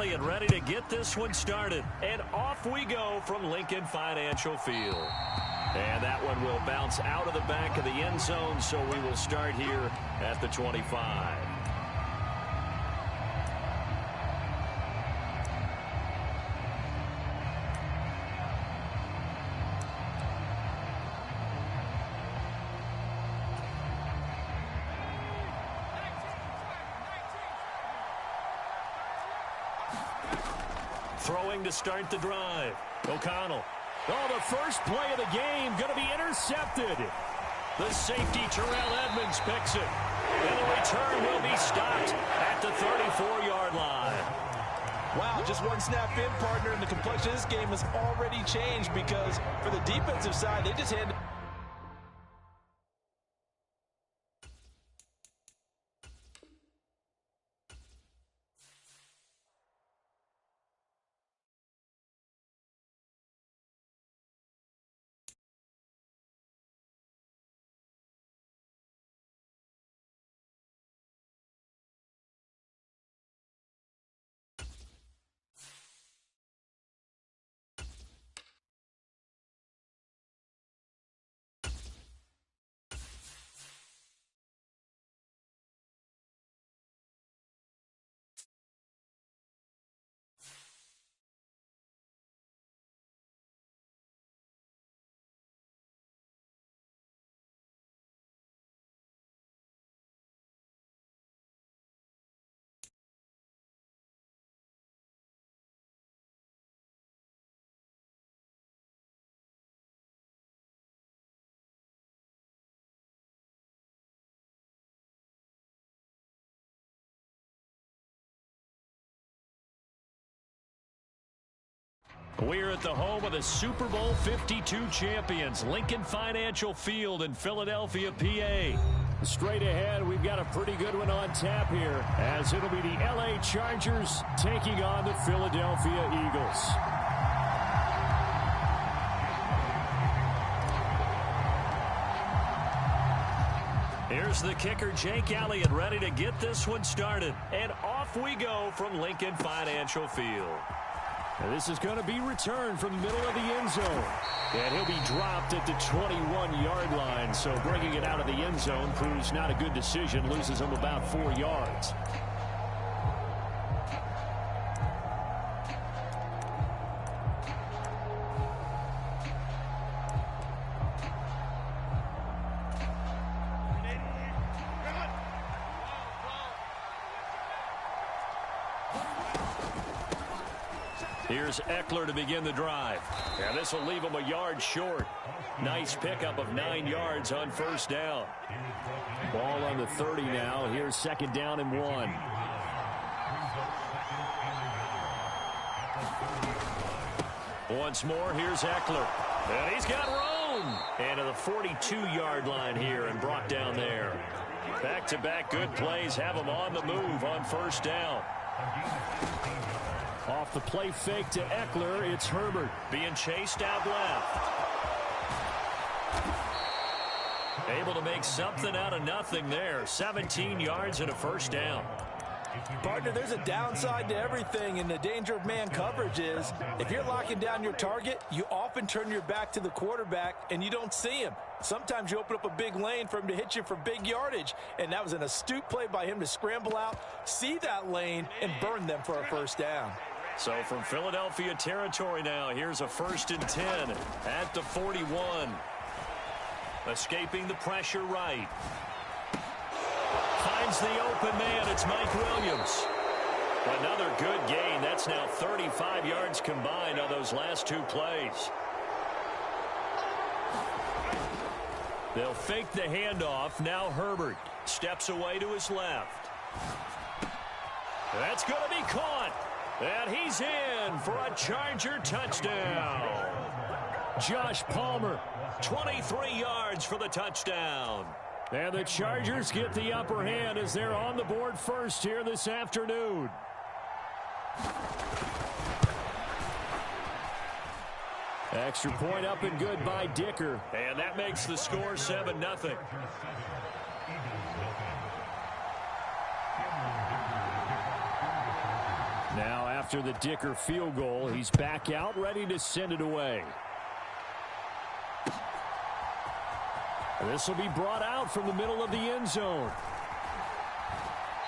Elliott ready to get this one started. And off we go from Lincoln Financial Field. And that one will bounce out of the back of the end zone, so we will start here at the 25. Throwing to start the drive. O'Connell. Oh, the first play of the game going to be intercepted. The safety, Terrell Edmonds, picks it. And the return will be stopped at the 34-yard line. Wow, just one snap in, partner, and the complexion of this game has already changed because for the defensive side, they just handed. We're at the home of the Super Bowl 52 champions, Lincoln Financial Field in Philadelphia, PA. Straight ahead, we've got a pretty good one on tap here, as it'll be the LA Chargers taking on the Philadelphia Eagles. Here's the kicker, Jake Elliott, ready to get this one started. And off we go from Lincoln Financial Field. And this is going to be returned from the middle of the end zone. And he'll be dropped at the 21-yard line. So bringing it out of the end zone proves not a good decision. Loses him about 4 yards. Here's Eckler to begin the drive. And this will leave him a yard short. Nice pickup of 9 yards on first down. Ball on the 30 now. Here's second down and 1. Once more, here's Eckler. And he's got room. And to the 42-yard line here and brought down there. Back-to-back good plays have him on the move on first down. Off the play fake to Eckler, it's Herbert being chased out left. Able to make something out of nothing there. 17 yards and a first down. Partner, there's a downside to everything, and the danger of man coverage is if you're locking down your target, you often turn your back to the quarterback and you don't see him. Sometimes you open up a big lane for him to hit you for big yardage, and that was an astute play by him to scramble out, see that lane, and burn them for a first down. So from Philadelphia territory now, here's a 1st and 10 at the 41. Escaping the pressure right. Finds the open man. It's Mike Williams. Another good gain. That's now 35 yards combined on those last 2 plays. They'll fake the handoff. Now Herbert steps away to his left. That's going to be caught. And he's in for a Charger touchdown. Josh Palmer, 23 yards for the touchdown. And the Chargers get the upper hand as they're on the board first here this afternoon. Extra point up and good by Dicker. And that makes the score 7-0. Now after the Dicker field goal, he's back out ready to send it away. This will be brought out from the middle of the end zone.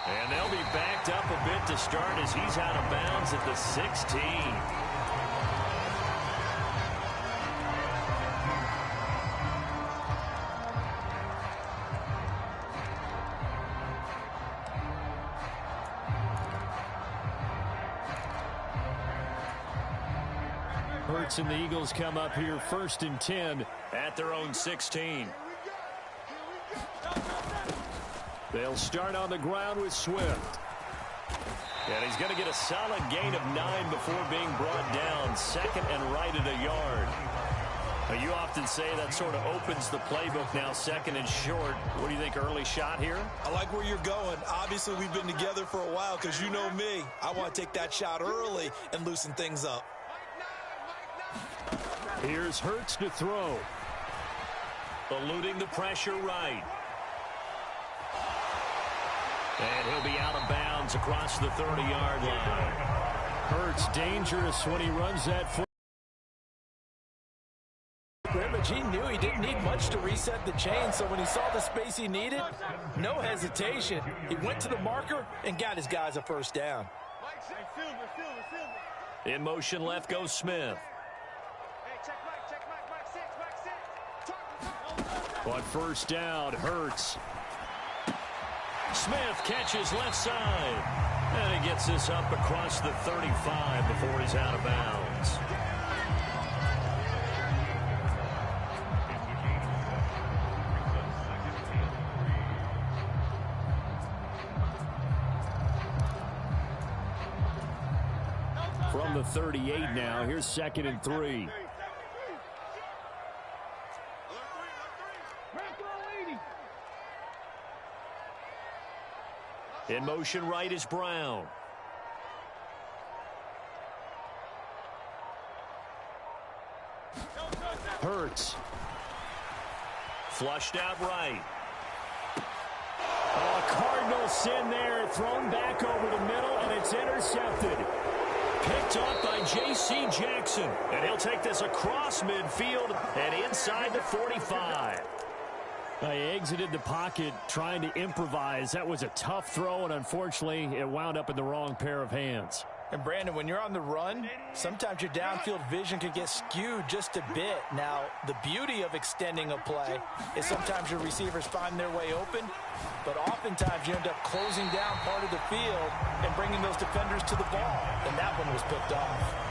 And they'll be backed up a bit to start as he's out of bounds at the 16. Hurts and the Eagles come up here 1st and 10 at their own 16. They'll start on the ground with Swift. And he's going to get a solid gain of 9 before being brought down. 2nd and right at a yard. Now, you often say that sort of opens the playbook now, 2nd and short. What do you think, early shot here? I like where you're going. Obviously, we've been together for a while because you know me. I want to take that shot early and loosen things up. Here's Hurts to throw. Eluding the pressure right. And he'll be out of bounds across the 30-yard line. Hurts dangerous when he runs that foot. He knew he didn't need much to reset the chain, so when he saw the space he needed, no hesitation. He went to the marker and got his guys a first down. In motion left goes Smith. On first down, Hurts. Smith catches left side. And he gets this up across the 35 before he's out of bounds. From the 38 now, here's 2nd and 3. In motion right is Brown. Hurts. Flushed out right. Oh, a Cardinal sin there. Thrown back over the middle, and it's intercepted. Picked up by J.C. Jackson. And he'll take this across midfield and inside the 45. He exited the pocket trying to improvise. That was a tough throw, and unfortunately, it wound up in the wrong pair of hands. And, Brandon, when you're on the run, sometimes your downfield vision can get skewed just a bit. Now, the beauty of extending a play is sometimes your receivers find their way open, but oftentimes you end up closing down part of the field and bringing those defenders to the ball, and that one was picked off.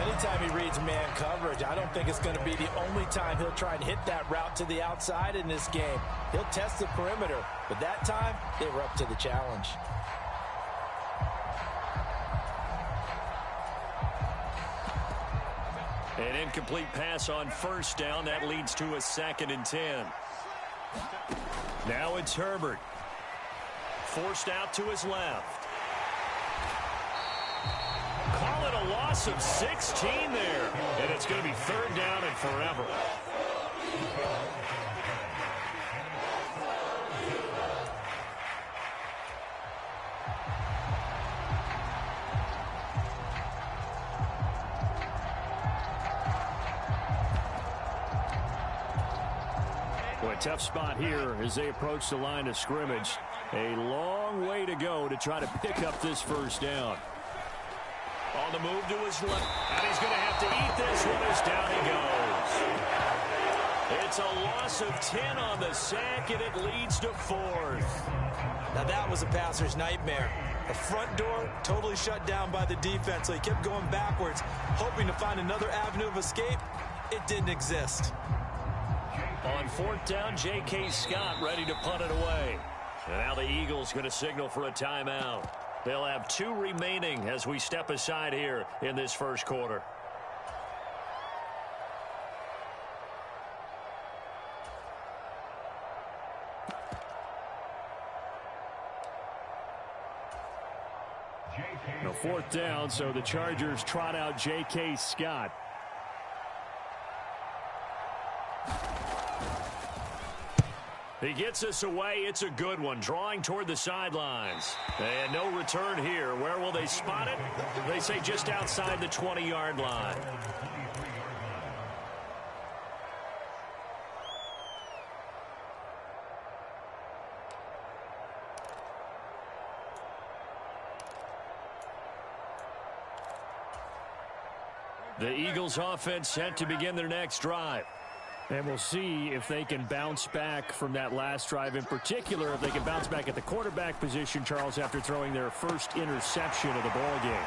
Anytime he reads man coverage, I don't think it's going to be the only time he'll try and hit that route to the outside in this game. He'll test the perimeter, but that time, they were up to the challenge. An incomplete pass on first down. That leads to a 2nd and 10. Now it's Herbert. Forced out to his left. Call it a loss of 16 there. And it's going to be 3rd down and forever. Well, a tough spot here as they approach the line of scrimmage. A long way to go to try to pick up this first down. On the move to his left. And he's going to have to eat this one as down he goes. It's a loss of 10 on the sack, and it leads to 4th. Now that was a passer's nightmare. The front door totally shut down by the defense, so he kept going backwards, hoping to find another avenue of escape. It didn't exist. On 4th down, J.K. Scott ready to punt it away. And now the Eagles going to signal for a timeout. They'll have 2 remaining as we step aside here in this first quarter. Now 4th down, so the Chargers trot out J.K. Scott. He gets us away. It's a good one, drawing toward the sidelines. And no return here. Where will they spot it? They say just outside the 20-yard line. The Eagles offense set to begin their next drive. And we'll see if they can bounce back from that last drive, in particular if they can bounce back at the quarterback position, Charles, after throwing their first interception of the ball game.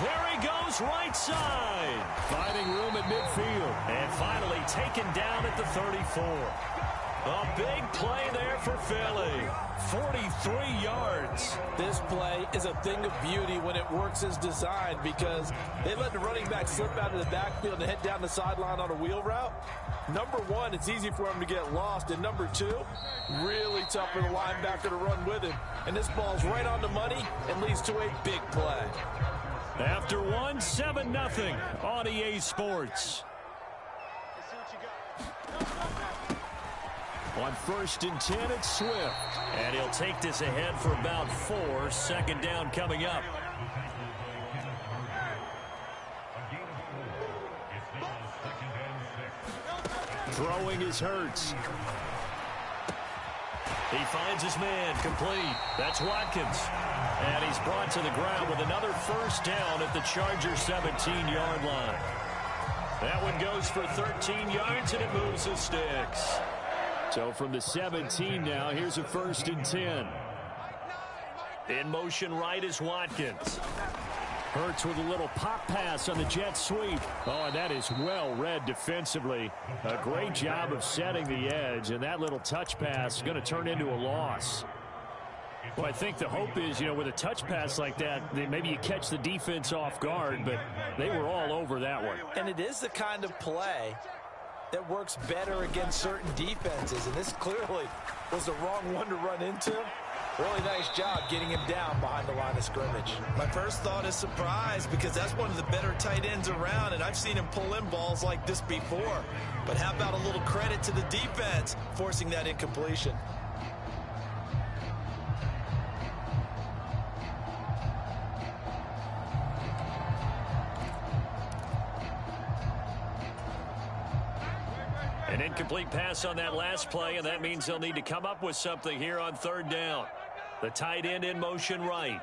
There he goes, right side. Finding room at midfield. And finally taken down at the 34. A big play there for Philly. 43 yards. This play is a thing of beauty when it works as designed because they let the running back slip out of the backfield and head down the sideline on a wheel route. Number one, it's easy for him to get lost. And number two, really tough for the linebacker to run with him. And this ball's right on the money and leads to a big play. After 7-0 on EA Sports. On 1st and 10, it's Swift. And he'll take this ahead for about 4. Second down coming up. Throwing is Hurts. He finds his man, complete. That's Watkins. And he's brought to the ground with another first down at the Chargers' 17-yard line. That one goes for 13 yards, and it moves the sticks. So from the 17 now, here's a 1st and 10. In motion right is Watkins. Hurts with a little pop pass on the jet sweep. Oh, and that is well read defensively. A great job of setting the edge, and that little touch pass is going to turn into a loss. Well, I think the hope is, with a touch pass like that, maybe you catch the defense off guard, but they were all over that one. And it is the kind of play that works better against certain defenses, and this clearly was the wrong one to run into. Really nice job getting him down behind the line of scrimmage. My first thought is surprise because that's one of the better tight ends around, and I've seen him pull in balls like this before. But how about a little credit to the defense forcing that incompletion? An incomplete pass on that last play, and that means they'll need to come up with something here on 3rd down. The tight end in motion right.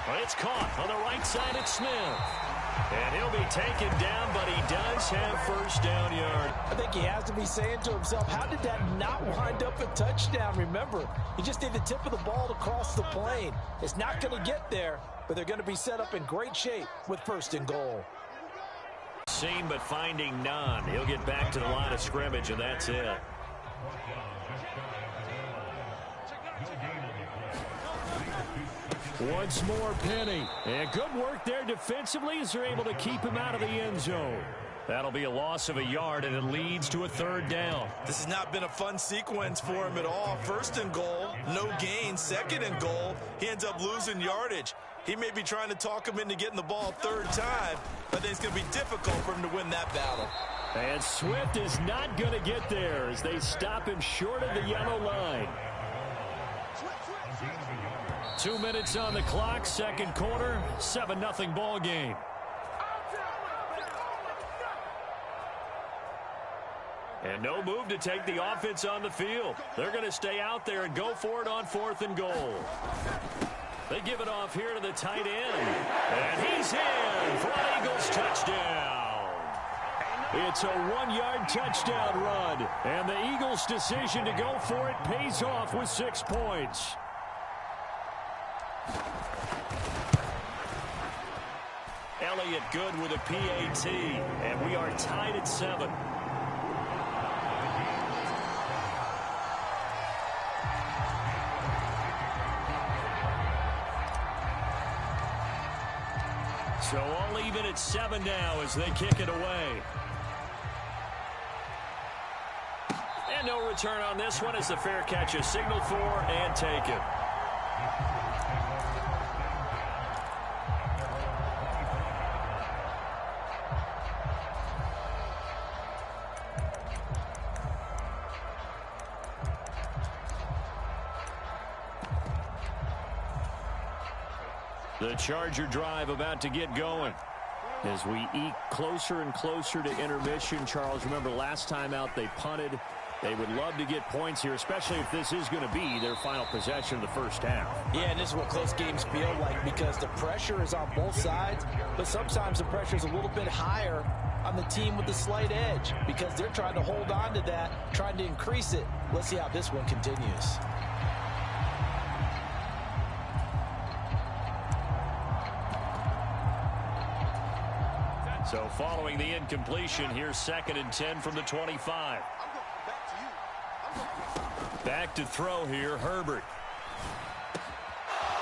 Well, it's caught on the right side at Smith. And he'll be taken down, but he does have first down yard. I think he has to be saying to himself, how did that not wind up a touchdown? Remember, he just need the tip of the ball to cross the plane. It's not going to get there, but they're going to be set up in great shape with 1st and goal. Seen but finding none. He'll get back to the line of scrimmage, and that's it. Once more, Penny. And good work there defensively as they're able to keep him out of the end zone. That'll be a loss of a yard, and it leads to a 3rd down. This has not been a fun sequence for him at all. 1st and goal, no gain. 2nd and goal, he ends up losing yardage. He may be trying to talk him into getting the ball 3rd time, but I think it's going to be difficult for him to win that battle. And Swift is not going to get there as they stop him short of the yellow line. 2 minutes on the clock, 2nd quarter, 7-0 ball game. And no move to take the offense on the field. They're going to stay out there and go for it on 4th and goal. They give it off here to the tight end. And he's in for an Eagles touchdown. It's a 1-yard touchdown run. And the Eagles' decision to go for it pays off with 6 points. Elliott good with a PAT. And we are tied at 7. So all even at 7 now as they kick it away. And no return on this one as the fair catch is signaled for and taken. The Charger drive about to get going. As we eke closer and closer to intermission, Charles, remember last time out they punted. They would love to get points here, especially if this is going to be their final possession of the first half. Yeah, and this is what close games feel like because the pressure is on both sides, but sometimes the pressure is a little bit higher on the team with the slight edge because they're trying to hold on to that, trying to increase it. Let's see how this one continues. So following the incompletion, here's 2nd and 10 from the 25. Back to throw here, Herbert.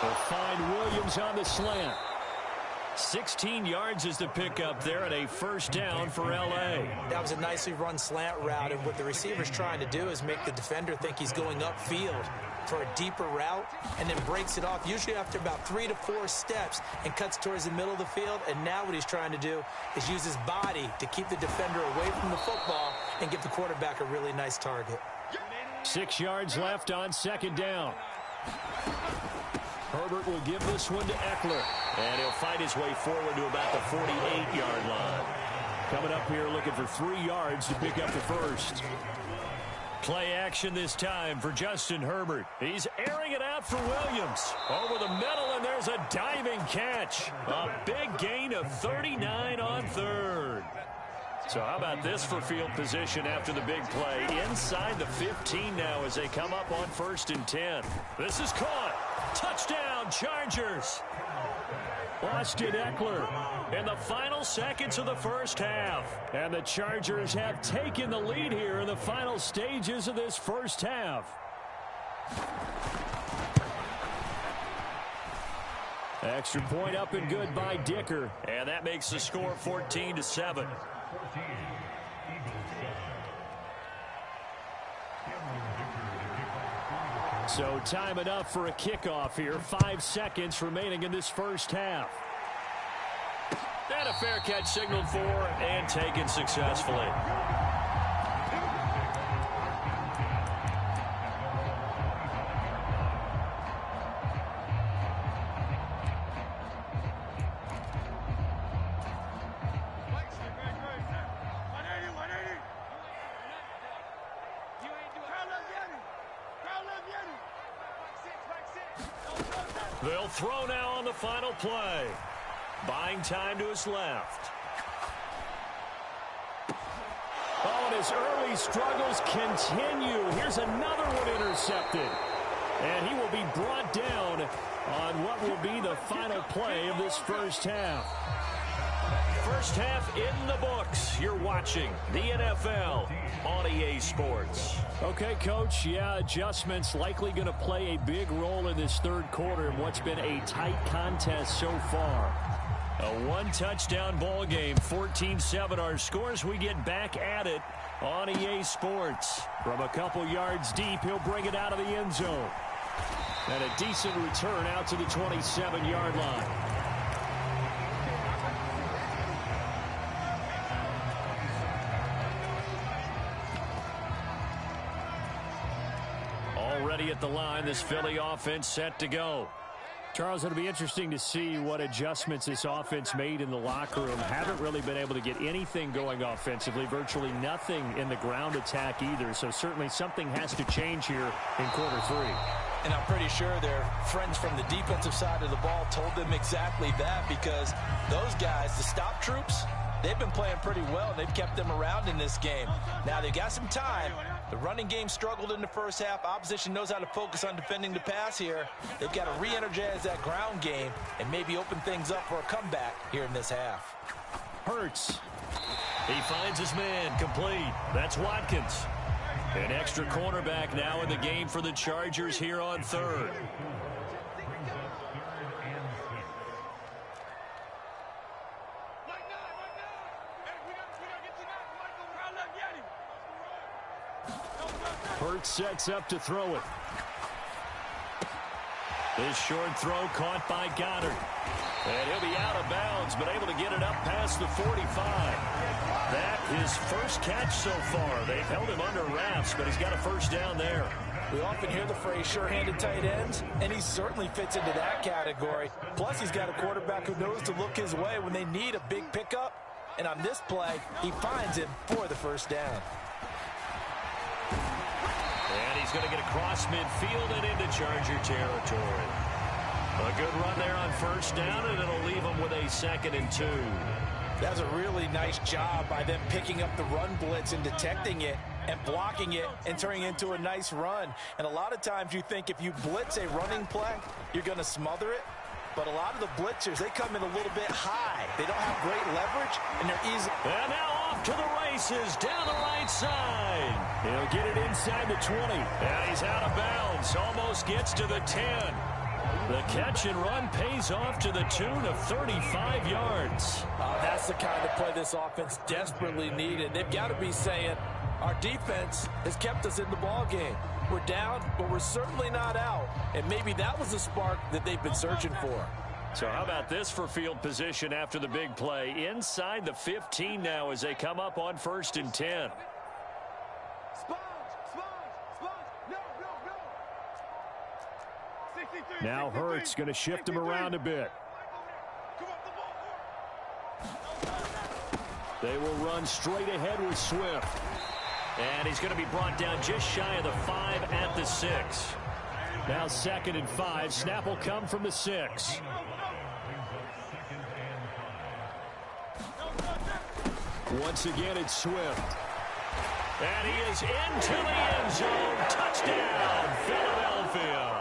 They'll find Williams on the slant. 16 yards is the pickup there and a first down for L.A. That was a nicely run slant route, and what the receiver's trying to do is make the defender think he's going upfield for a deeper route and then breaks it off, usually after about 3 to 4 steps, and cuts towards the middle of the field. And now what he's trying to do is use his body to keep the defender away from the football and give the quarterback a really nice target. 6 yards left on 2nd down. Herbert will give this one to Eckler. And he'll fight his way forward to about the 48-yard line. Coming up here looking for 3 yards to pick up the first. Play action this time for Justin Herbert. He's airing it out for Williams. Over the middle, and there's a diving catch. A big gain of 39 on 3rd. So how about this for field position after the big play? Inside the 15 now as they come up on 1st and 10. This is caught. Touchdown, Chargers. Austin Eckler in the final seconds of the first half. And the Chargers have taken the lead here in the final stages of this first half. Extra point up and good by Dicker. And that makes the score 14-7. So time enough for a kickoff here. 5 seconds remaining in this first half. And a fair catch signaled for and taken successfully. They'll throw now on the final play. Buying time to his left. Oh, and his early struggles continue. Here's another one intercepted. And he will be brought down on what will be the final play of this first half. First half in the books. You're watching the NFL on EA Sports. Okay, Coach, yeah, adjustments likely going to play a big role in this third quarter in what's been a tight contest so far. A one-touchdown ball game, 14-7 our scores. We get back at it on EA Sports. From a couple yards deep, he'll bring it out of the end zone. And a decent return out to the 27-yard line. Already at the line, this Philly offense set to go. Charles, it'll be interesting to see what adjustments this offense made in the locker room. Haven't really been able to get anything going offensively, virtually nothing in the ground attack either. So certainly something has to change here in quarter 3. And I'm pretty sure their friends from the defensive side of the ball told them exactly that, because those guys, the stop troops, they've been playing pretty well. They've kept them around in this game. Now they've got some time. The running game struggled in the first half. Opposition knows how to focus on defending the pass here. They've got to re-energize that ground game and maybe open things up for a comeback here in this half. Hurts. He finds his man complete. That's Watkins. An extra cornerback now in the game for the Chargers here on third. Hurts sets up to throw it. This short throw caught by Goddard. And he'll be out of bounds, but able to get it up past the 45. That his first catch so far. They've held him under wraps, but he's got a first down there. We often hear the phrase sure-handed tight ends, and he certainly fits into that category. Plus, he's got a quarterback who knows to look his way when they need a big pickup. And on this play, he finds him for the first down. And he's going to get across midfield and into Charger territory. A good run there on first down, and it'll leave him with a 2nd and 2. That was a really nice job by them picking up the run blitz and detecting it and blocking it and turning it into a nice run. And a lot of times you think if you blitz a running play, you're going to smother it. But a lot of the blitzers, they come in a little bit high. They don't have great leverage, and they're easy. And now off to the races down the right side. He'll get it inside the 20. And he's out of bounds. Almost gets to the 10. The catch and run pays off to the tune of 35 yards. That's the kind of play this offense desperately needed. They've got to be saying, our defense has kept us in the ball game. We're down, but we're certainly not out. And maybe that was the spark that they've been searching for. So how about this for field position after the big play? Inside the 15 now as they come up on 1st and 10. Now Hurts going to shift him around a bit. They will run straight ahead with Swift. And he's going to be brought down just shy of the 5 at the 6. Now 2nd and 5. Snap will come from the 6. Once again, it's Swift. And he is into the end zone. Touchdown, Philadelphia.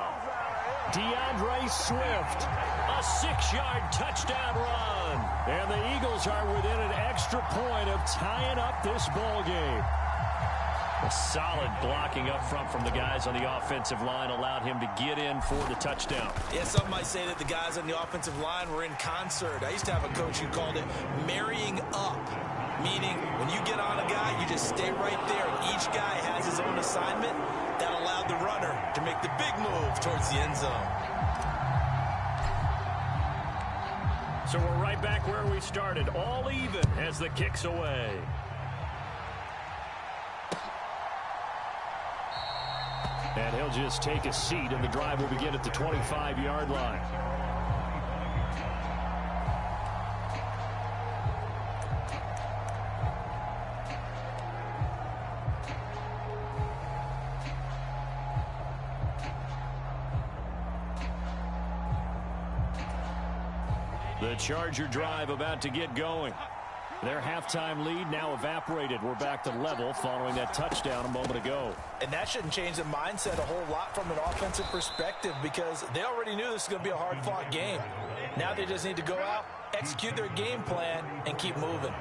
DeAndre Swift. A 6-yard touchdown run. And the Eagles are within an extra point of tying up this ball game. A solid blocking up front from the guys on the offensive line allowed him to get in for the touchdown. Yeah, some might say that the guys on the offensive line were in concert. I used to have a coach who called it marrying up, meaning when you get on a guy, you just stay right there. And each guy has his own assignment. That allowed the runner to make the big move towards the end zone. So we're right back where we started, all even as the kick's away. And he'll just take a seat, and the drive will begin at the 25-yard line. The Charger drive about to get going. Their halftime lead now evaporated. We're back to level following that touchdown a moment ago. And that shouldn't change the mindset a whole lot from an offensive perspective because they already knew this was going to be a hard-fought game. Now they just need to go out, execute their game plan, and keep moving.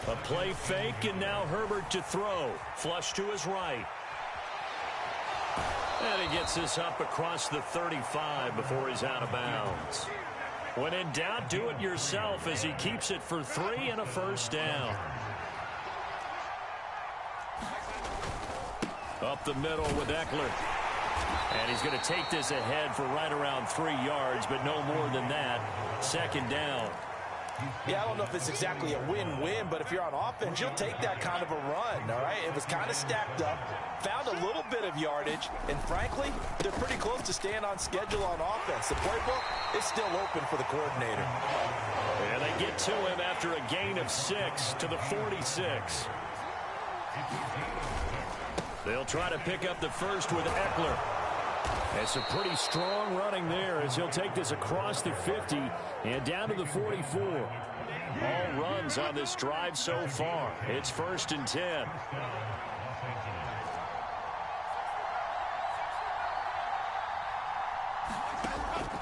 A play fake, and now Herbert to throw. Flush to his right. And he gets this up across the 35 before he's out of bounds. When in doubt, do it yourself as he keeps it for 3 and a first down. Up the middle with Eckler. And he's going to take this ahead for right around 3 yards, but no more than that. 2nd down. Yeah, I don't know if it's exactly a win-win, but if you're on offense, you'll take that kind of a run, all right? It was kind of stacked up, found a little bit of yardage, and frankly, they're pretty close to staying on schedule on offense. The playbook is still open for the coordinator. And they get to him after a gain of 6 to the 46. They'll try to pick up the first with Eckler. It's a pretty strong running there as he'll take this across the 50 and down to the 44. All runs on this drive so far. It's 1st and 10.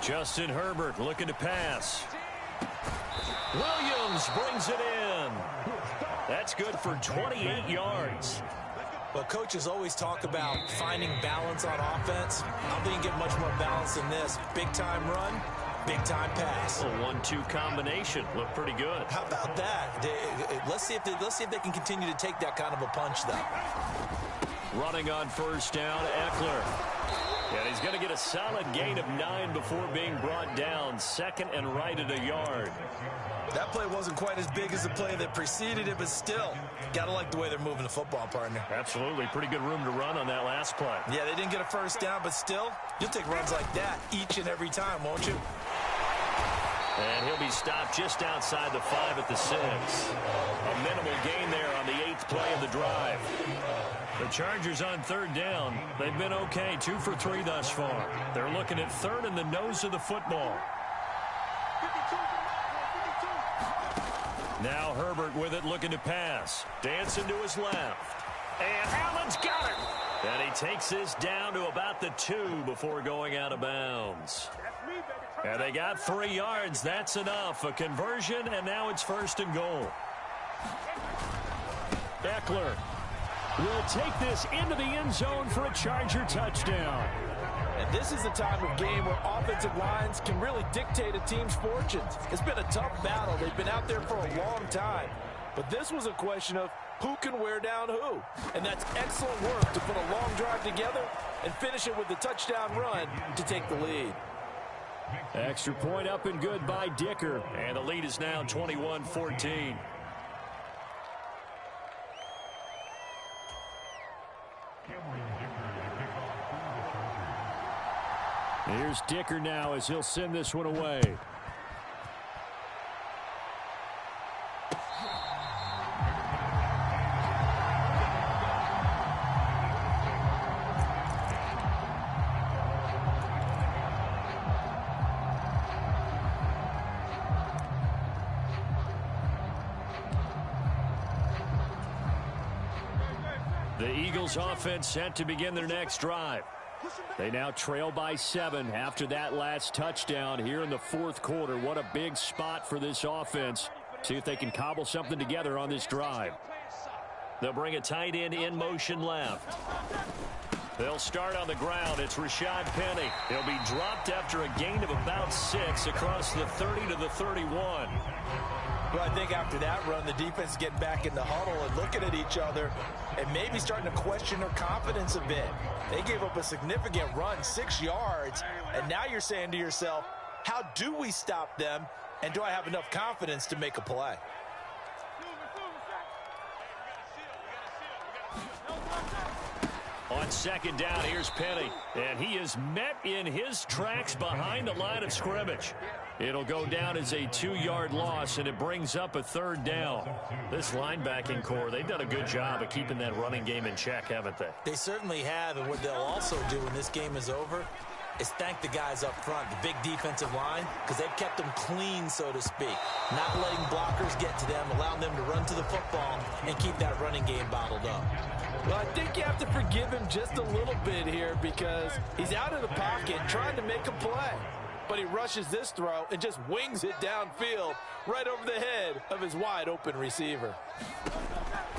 Justin Herbert looking to pass. Williams brings it in. That's good for 28 yards. Well, coaches always talk about finding balance on offense. I don't think you get much more balance than this. Big-time run, big-time pass. A 1-2 combination. Looked pretty good. How about that? Let's see if they can continue to take that kind of a punch, though. Running on first down, Eckler. And he's going to get a solid gain of 9 before being brought down. Second and right at a yard. That play wasn't quite as big as the play that preceded it, but still, got to like the way they're moving the football, partner. Absolutely. Pretty good room to run on that last play. Yeah, they didn't get a first down, but still, you'll take runs like that each and every time, won't you? And he'll be stopped just outside the 5 at the 6. A minimal gain there on the 8th play of the drive. The Chargers on third down. They've been okay, 2 for 3 thus far. They're looking at third in the nose of the football. Now Herbert with it, looking to pass. Dancing to his left. And Allen's got it. And he takes this down to about the 2 before going out of bounds. And they got 3 yards. That's enough. A conversion, and now it's first and goal. Eckler will take this into the end zone for a Charger touchdown. And this is the time of game where offensive lines can really dictate a team's fortunes. It's been a tough battle. They've been out there for a long time. But this was a question of who can wear down who. And that's excellent work to put a long drive together and finish it with the touchdown run to take the lead. Extra point up and good by Dicker. And the lead is now 21-14. Here's Dicker now as he'll send this one away. The Eagles offense set to begin their next drive. They now trail by 7 after that last touchdown here in the 4th quarter. What a big spot for this offense. See if they can cobble something together on this drive. They'll bring a tight end in motion left. They'll start on the ground. It's Rashad Penny. He'll be dropped after a gain of about 6 across the 30 to the 31. Well, I think after that run, the defense is getting back in the huddle and looking at each other and maybe starting to question their confidence a bit. They gave up a significant run, 6 yards, and now you're saying to yourself, how do we stop them, and do I have enough confidence to make a play? On second down, here's Penny, and he is met in his tracks behind the line of scrimmage. It'll go down as a 2-yard loss, and it brings up a 3rd down. This linebacking core, they've done a good job of keeping that running game in check, haven't they? They certainly have, and what they'll also do when this game is over is thank the guys up front, the big defensive line, because they've kept them clean, so to speak. Not letting blockers get to them, allowing them to run to the football and keep that running game bottled up. Well, I think you have to forgive him just a little bit here because he's out of the pocket trying to make a play. But he rushes this throw and just wings it downfield right over the head of his wide-open receiver.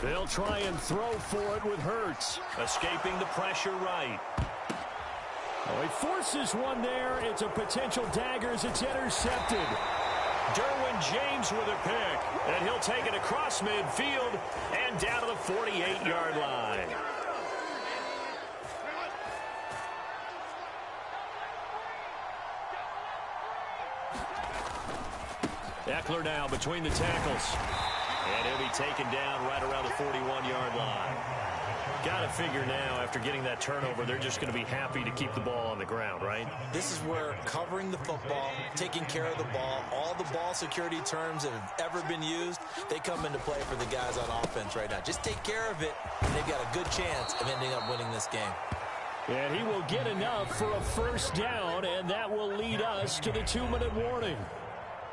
They'll try and throw for it with Hurts. Escaping the pressure right. Oh, he forces one there. It's a potential dagger as it's intercepted. Derwin James with a pick, and he'll take it across midfield and down to the 48-yard line. Eckler now between the tackles, and he'll be taken down right around the 41-yard line. Got to figure now, after getting that turnover, they're just going to be happy to keep the ball on the ground, right? This is where covering the football, taking care of the ball, all the ball security terms that have ever been used, they come into play for the guys on offense right now. Just take care of it, and they've got a good chance of ending up winning this game. And he will get enough for a first down, and that will lead us to the 2-minute warning.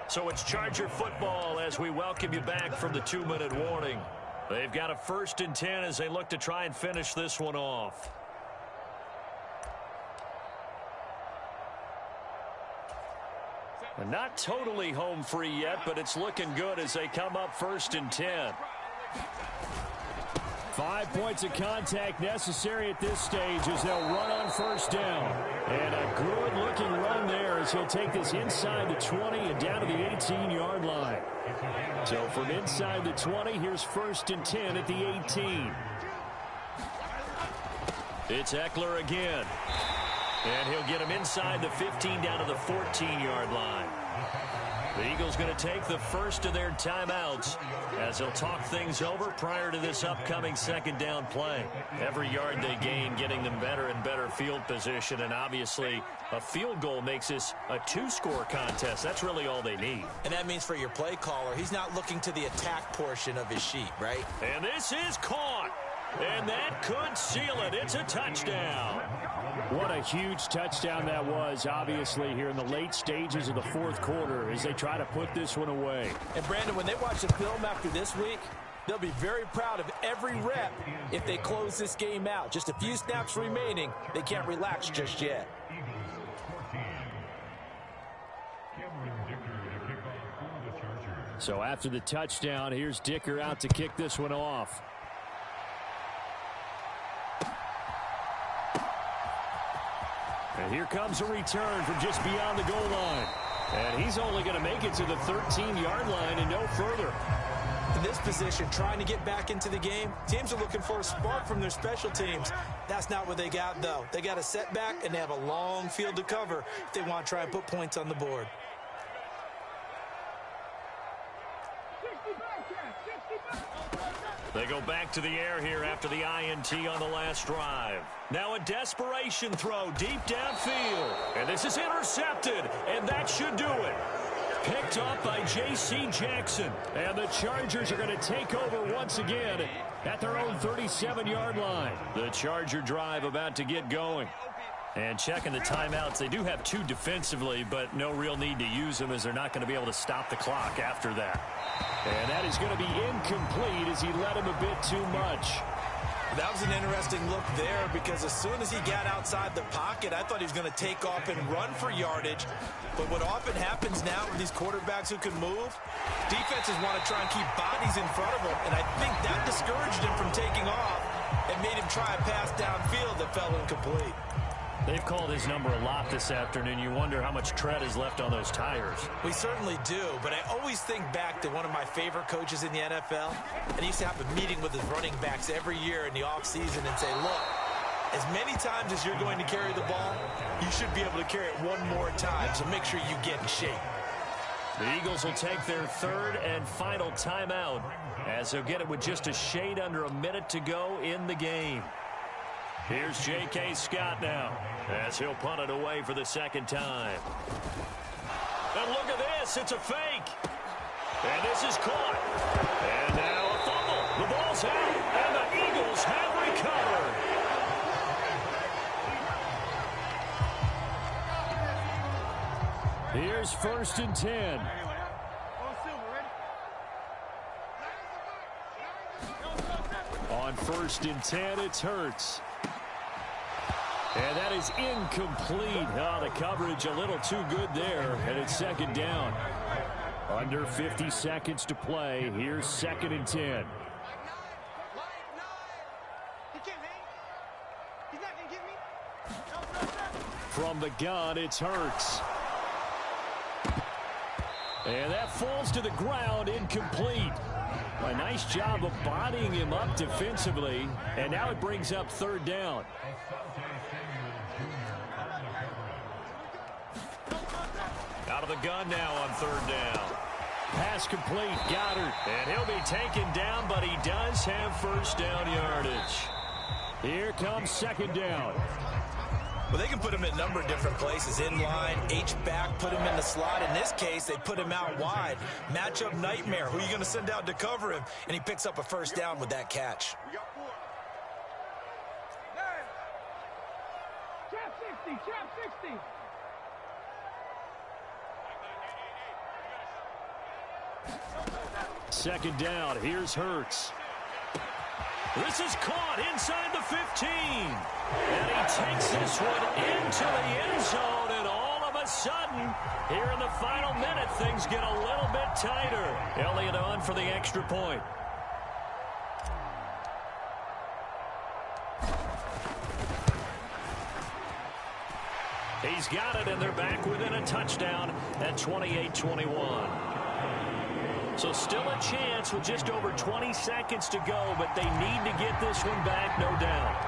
So it's Charger football as we welcome you back from the 2-minute warning. They've got a 1st and 10 as they look to try and finish this one off. And not totally home free yet, but it's looking good as they come up 1st and 10. 5 points of contact necessary at this stage as they'll run on 1st down. And a good-looking run there as he'll take this inside the 20 and down to the 18-yard line. So from inside the 20, here's 1st and 10 at the 18. It's Eckler again. And he'll get him inside the 15 down to the 14-yard line. The Eagles going to take the first of their timeouts as they'll talk things over prior to this upcoming second down play. Every yard they gain getting them better and better field position, and obviously a field goal makes this a two-score contest. That's really all they need. And that means for your play caller, he's not looking to the attack portion of his sheet, right? And this is caught. And that could seal it. It's a touchdown. What a huge touchdown that was, obviously, here in the late stages of the fourth quarter as they try to put this one away. And, Brandon, when they watch the film after this week, they'll be very proud of every rep if they close this game out. Just a few snaps remaining. They can't relax just yet. So after the touchdown, here's Dicker out to kick this one off. And here comes a return from just beyond the goal line. And he's only going to make it to the 13-yard line and no further. In this position, trying to get back into the game, teams are looking for a spark from their special teams. That's not what they got, though. They got a setback, and they have a long field to cover if they want to try and put points on the board. They go back to the air here after the INT on the last drive. Now a desperation throw deep downfield. And this is intercepted, and that should do it. Picked up by J.C. Jackson. And the Chargers are going to take over once again at their own 37-yard line. The Charger drive about to get going. And checking the timeouts, they do have two defensively, but no real need to use them as they're not going to be able to stop the clock after that. And that is going to be incomplete as he led him a bit too much. That was an interesting look there because as soon as he got outside the pocket, I thought he was going to take off and run for yardage. But what often happens now with these quarterbacks who can move, defenses want to try and keep bodies in front of them. And I think that discouraged him from taking off and made him try a pass downfield that fell incomplete. They've called his number a lot this afternoon. You wonder how much tread is left on those tires. We certainly do, but I always think back to one of my favorite coaches in the NFL, and he used to have a meeting with his running backs every year in the offseason and say, look, as many times as you're going to carry the ball, you should be able to carry it one more time, so make sure you get in shape. The Eagles will take their third and final timeout as they'll get it with just a shade under a minute to go in the game. Here's J.K. Scott now as he'll punt it away for the second time. And look at this. It's a fake. And this is caught. And now a fumble. The ball's out. And the Eagles have recovered. Here's 1st and 10. On 1st and 10, it's Hurts. And that is incomplete. Oh, the coverage a little too good there, and it's second down. Under 50 seconds to play. Here's 2nd and 10. From the gun, it's Hurts. And that falls to the ground, incomplete. A nice job of bodying him up defensively, and now it brings up 3rd down. Out of the gun now on 3rd down. Pass complete, Goddard. And he'll be taken down, but he does have 1st down yardage. Here comes 2nd down. Well, they can put him in a number of different places. In line, H-back, put him in the slot. In this case, they put him out wide. Matchup nightmare. Who are you going to send out to cover him? And he picks up a 1st down with that catch. Trap 60, trap 60. Second down. Here's Hurts. This is caught inside the 15. And he takes this one into the end zone. And all of a sudden, here in the final minute, things get a little bit tighter. Elliott on for the extra point. He's got it, and they're back within a touchdown at 28-21. So still a chance with just over 20 seconds to go, but they need to get this one back, no doubt.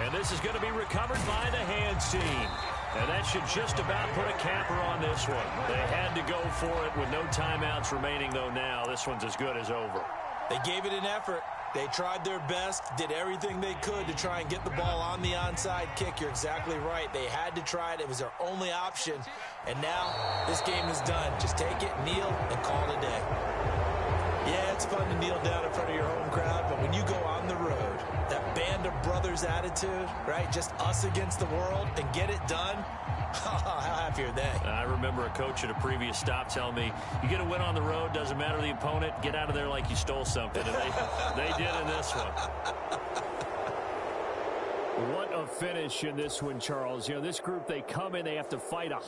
And And this is going to be recovered by the hands team. And that should just about put a capper on this one. They had to go for it with no timeouts remaining, though now this one's as good as over. They gave it an effort. They tried their best, did everything they could to try and get the ball on the onside kick. You're exactly right. They had to try it. It was their only option. And now this game is done. Just take it, kneel, and call it a day. Yeah, it's fun to kneel down in front of your home crowd, but when you go on the road, that band of brothers attitude, right, just us against the world, and get it done, how happy are they? I remember a coach at a previous stop telling me, you get a win on the road, doesn't matter the opponent, get out of there like you stole something. And they did in this one. What a finish in this one, Charles. You know, this group, they come in, they have to fight a